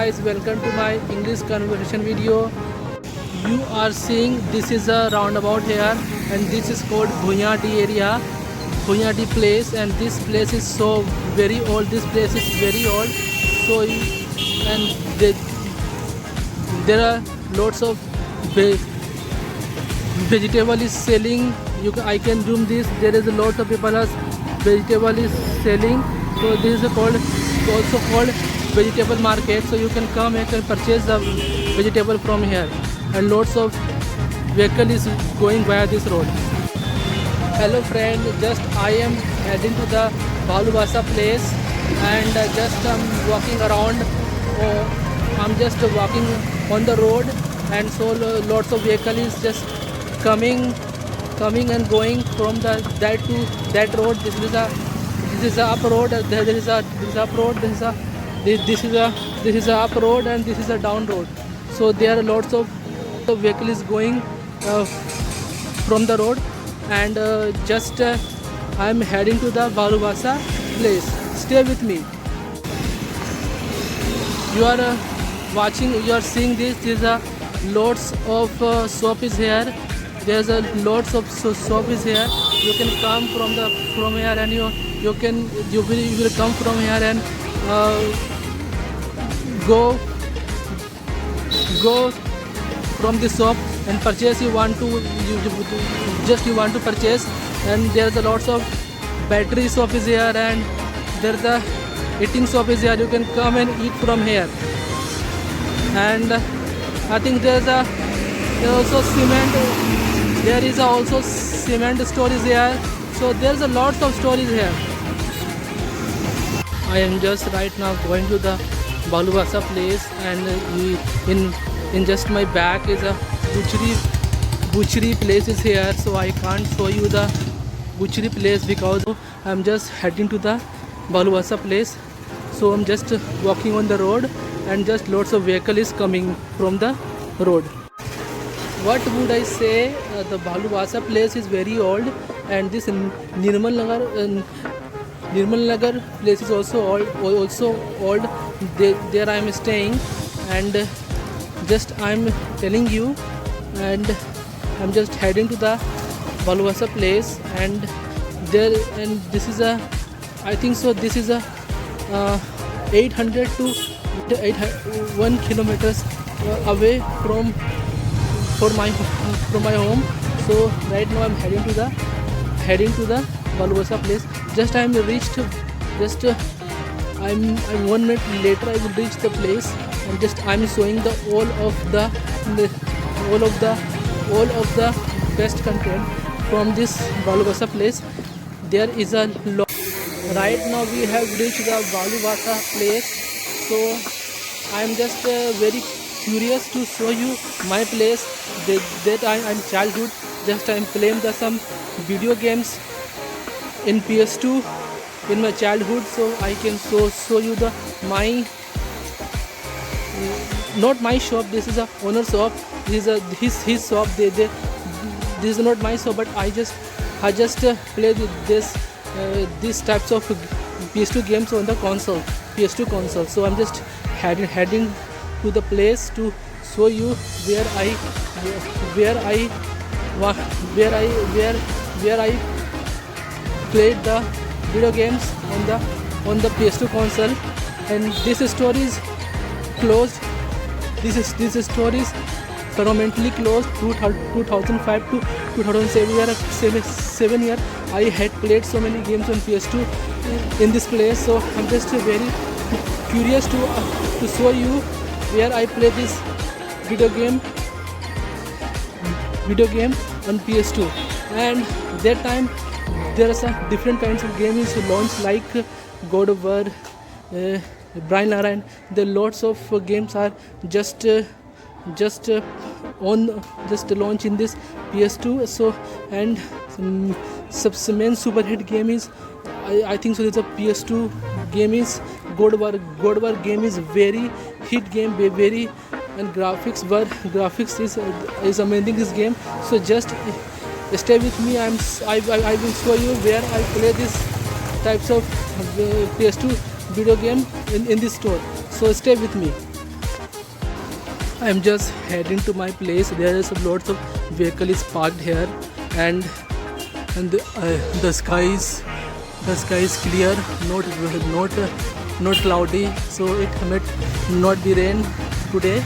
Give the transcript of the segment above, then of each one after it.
guys, welcome to my English conversation video. You are seeing this is a roundabout here, and this is called Bhunyadi area, Bhunyadi place, and this place is so very old. This place is very old. So and there are lots of vegetable is selling. I can zoom this. There is a lot of people as vegetable is selling. So this is also called vegetable market. So you can come and purchase the vegetable from here. And lots of vehicle is going via this road. Hello friend, just I am heading to the Bhalubasa place, and just walking around. I'm just walking on the road, and so lots of vehicle is just coming and going from that to that road. This is a up road. This is a up road. This is a up road, and this is a down road. So there are lots of vehicles going from the road, and just I am heading to the Bhalubasa place. Stay with me. You are watching. You are seeing this. There's a lots of shop is here. There's a lots of shop is here. You can come from here, and you will come from here and go from the shop and purchase. You want to purchase, and there's a lots of battery shop is here, and there's a eating shop is here. You can come and eat from here. And I think there is also cement stores here. So there's a lot of stores here. I am just right now going to the Bhalubasa place, and in just my back is a butchery place is here. So I can't show you the butchery place because I'm just heading to the Bhalubasa place. So I'm just walking on the road, and just lots of vehicle is coming from the road. What would I say? The Bhalubasa place is very old, and this Nirmal Nagar place is also old. There I am staying, and just I am telling you, and I'm just heading to the Bhalubasa place, and this is a, I think so, this is a 800 to 1 kilometers away from my home. So right now I'm heading to the Bhalubasa place. Just I am reached. Just I'm 1 minute later I will reach the place, and just I'm showing the all of the best content from this Bhalubasa place. There is a lot. Right now we have reached the Bhalubasa place. So I am just very curious to show you my place that I'm childhood. Just I'm playing some video games in PS2 in my childhood. So I can show you not my shop. This is a owner shop. This is his shop. This is not my shop, but I just play these types of PS2 games on the PS2 console. So I'm just heading to the place to show you where I played the video games on the PS2 console. And this store is closed. This store is permanently closed 2005 to 2007 year. I had played so many games on PS2 in this place. So I'm just very curious to show you where I play this video game on PS2. And that time there are some different kinds of games launched, like God of War, Brian Narayan. The lots of games are just launch in this PS2. So, and some main super hit game is, I think so, it's a PS2 game is God of War game is very hit game, very, and graphics is amazing this game. So just stay with me. I will show you where I play this types of PS2 video game in this store. So stay with me. I'm just heading to my place. There is lots of vehicles parked here, and the sky is clear, not cloudy, so it might not be rain today.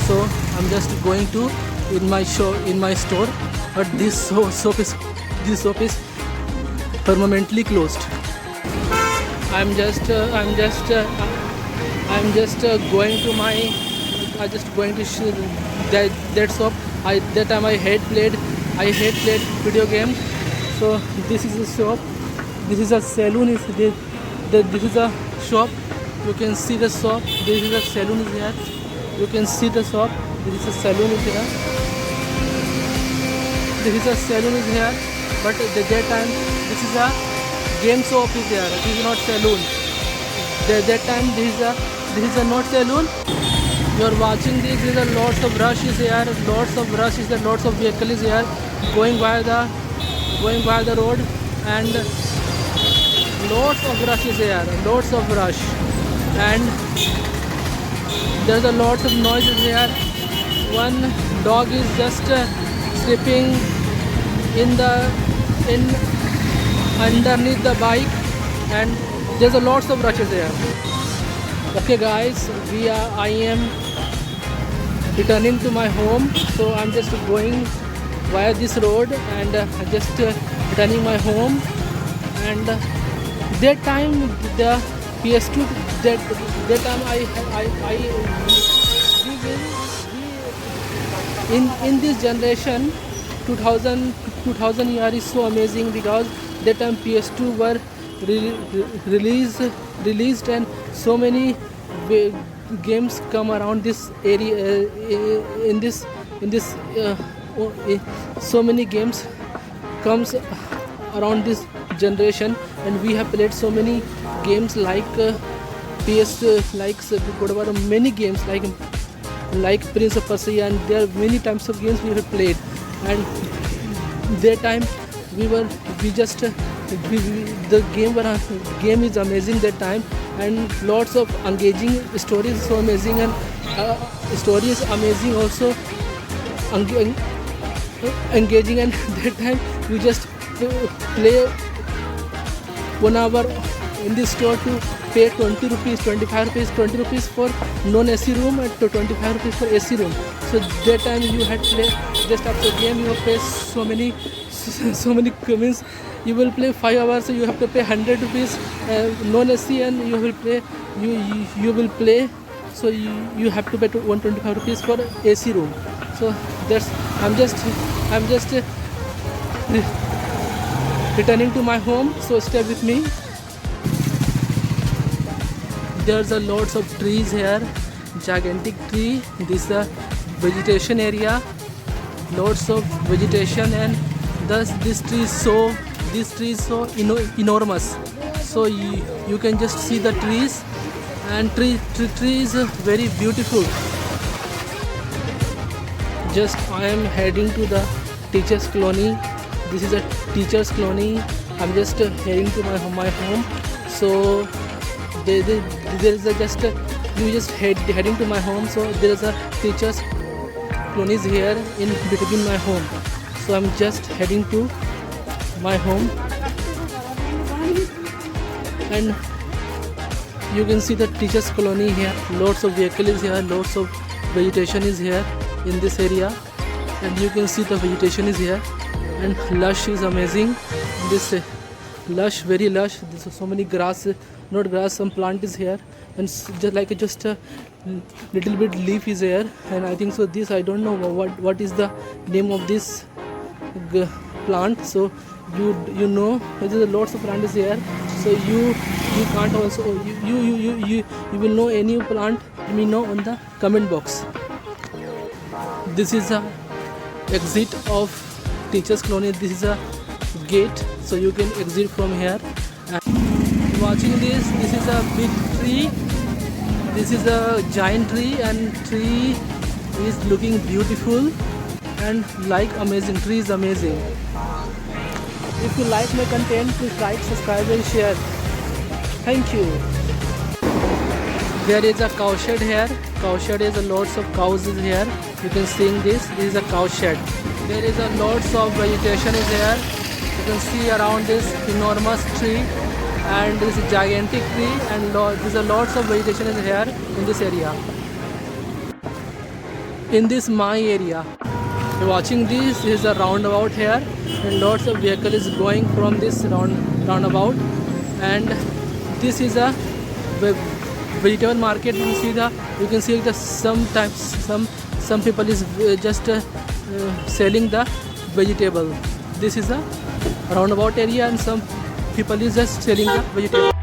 So I'm just going to in my store, but this shop is permanently closed. I'm just going to my that shop. That time I hate played video games. So this is a shop. This is a saloon. This is a shop. You can see the shop. This is a saloon is here. You can see the shop. This is a saloon is here. This is a saloon is here. But at that time, this is a game shop is there. This is not saloon. That time, this is a not saloon. You are watching this. There is a lots of rush is here. Lots of rush is there. Lots of vehicle is here going by the road, and lots of rush is here. Lots of rush, and there's a lot of noises here. One dog is just sleeping underneath the bike, and there's a lots of rushes there. Okay guys, I am returning to my home, so I'm just going via this road and just returning my home. And that time the PS2, that time in this generation 2000 year is so amazing, because that time PS2 were released, and so many games come around this area. So many games comes around this generation, and we have played so many games like many games like Prince of Persia, and there are many types of games we have played. And that time the game is amazing that time, and lots of engaging stories, so amazing, and story is amazing also engaging. And that time we just play 1 hour in this store to pay 20 rupees, 25 rupees, 20 rupees for non-AC room, and 25 rupees for AC room. So that time you had to play just after game, you pay so many means you will play 5 hours, so you have to pay 100 rupees non-AC, and you will play, so you have to pay 125 rupees for AC room. So that's I'm just returning to my home, so stay with me. There's a lots of trees here, gigantic tree. This is a vegetation area, lots of vegetation, and thus this tree is so enormous. So you can just see the trees, and tree is very beautiful. Just I am heading to the teachers colony. This is a teachers colony. I'm just heading to my home. So there is heading to my home. So there is a teachers colonies here in between my home. So I'm just heading to my home, and you can see the teachers colony here. Lots of vehicles is here. Lots of vegetation is here in this area, and you can see the vegetation is here, and lush is amazing. This lush, very lush. There's so many grass, not grass, some plant is here, and just a little bit leaf is here. And I think so this, I don't know what is the name of this plant. So you know there is lots of plant is here, so you can't also you will know any plant, let me know on the comment box. This is a exit of teachers colony. This is a gate, so you can exit from here. And watching this is a big tree. This is a giant tree, and tree is looking beautiful and amazing. Tree is amazing. If you like my content, please like, subscribe and share. Thank you. There is a cow shed here. cow shed is a lots of cows is here. You can see this. This is a cow shed. There is a lots of vegetation is here. You can see around this enormous tree, and this is gigantic tree, and there's a lots of vegetation is here in this area. In this my area, you're watching this is a roundabout here, and lots of vehicle is going from this roundabout, and this is a vegetable market. You can see the sometimes some people is just selling the vegetable. This is a roundabout area, and some people is just selling the vegetable.